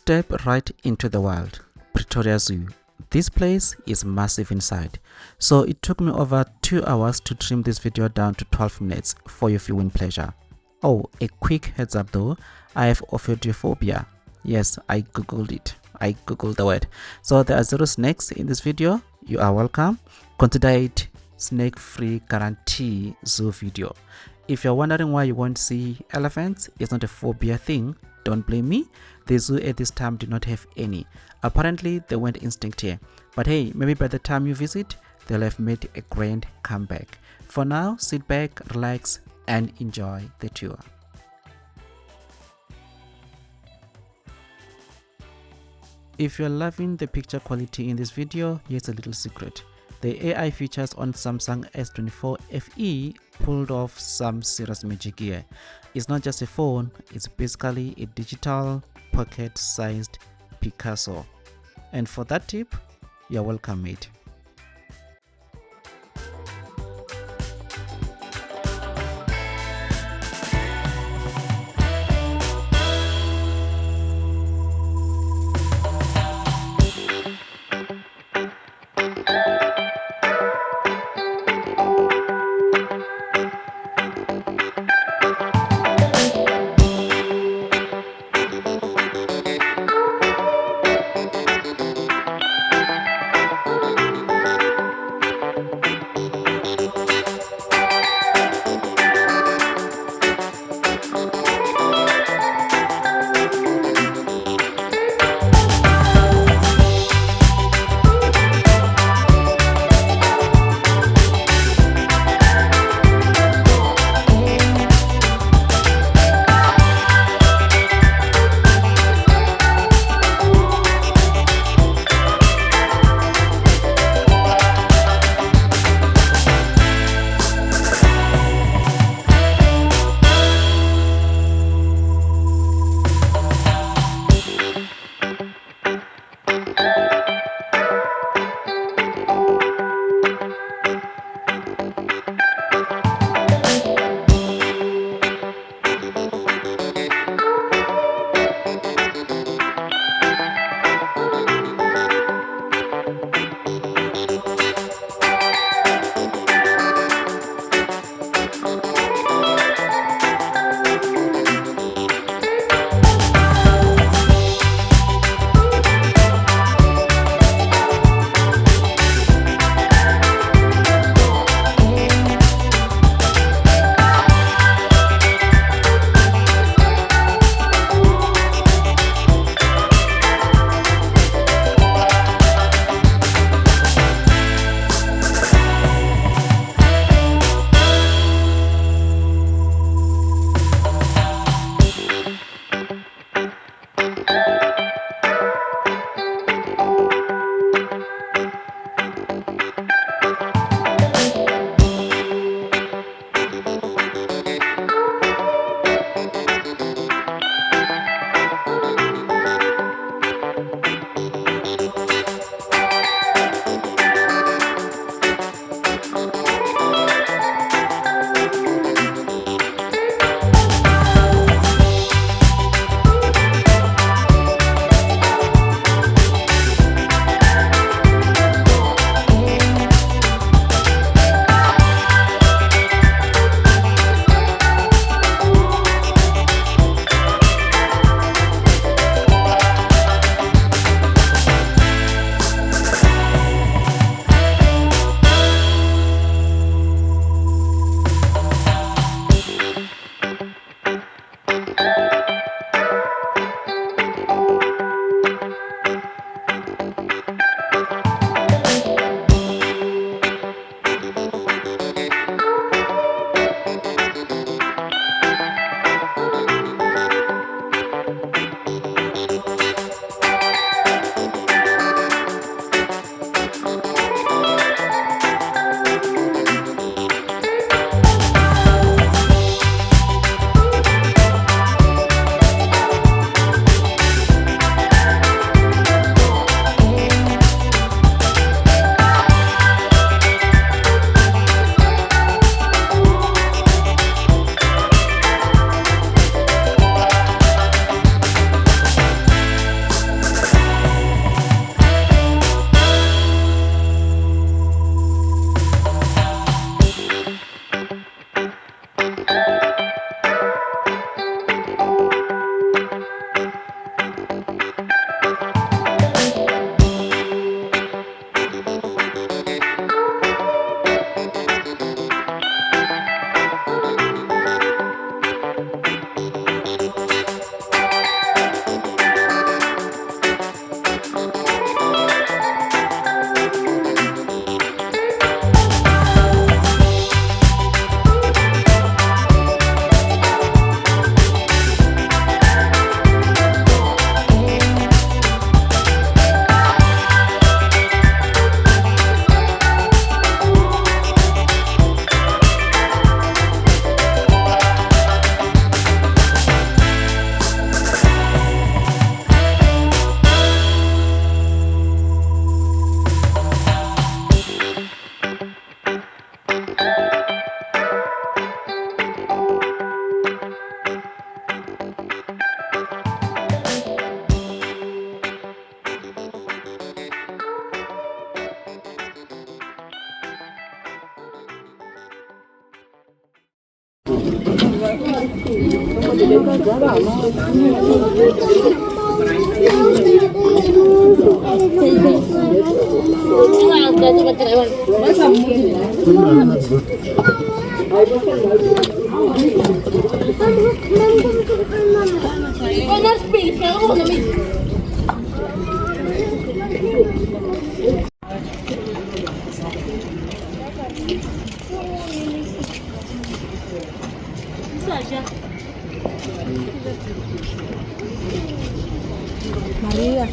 step right into the wild. Pretoria Zoo. This place is massive inside, so it took me over 2 hours to trim this video down to 12 minutes for your viewing pleasure. Oh, a quick heads up though, I have ophidiophobia. Yes, I googled it. I googled the word. So there are 0 snakes in this video. You are welcome. Consider it snake-free guarantee zoo video. If you're wondering why you won't see elephants, it's not a phobia thing. Don't blame me. The zoo at this time did not have any. Apparently they went extinct here. But hey, maybe by the time you visit, they'll have made a grand comeback. For now, sit back, relax, and enjoy the tour. If you're loving the picture quality in this video, here's a little secret. The AI features on Samsung S24 FE pulled off some serious magic here. It's not just a phone, it's basically a digital pocket-sized Picasso. And for that tip, you're welcome, mate. Maria,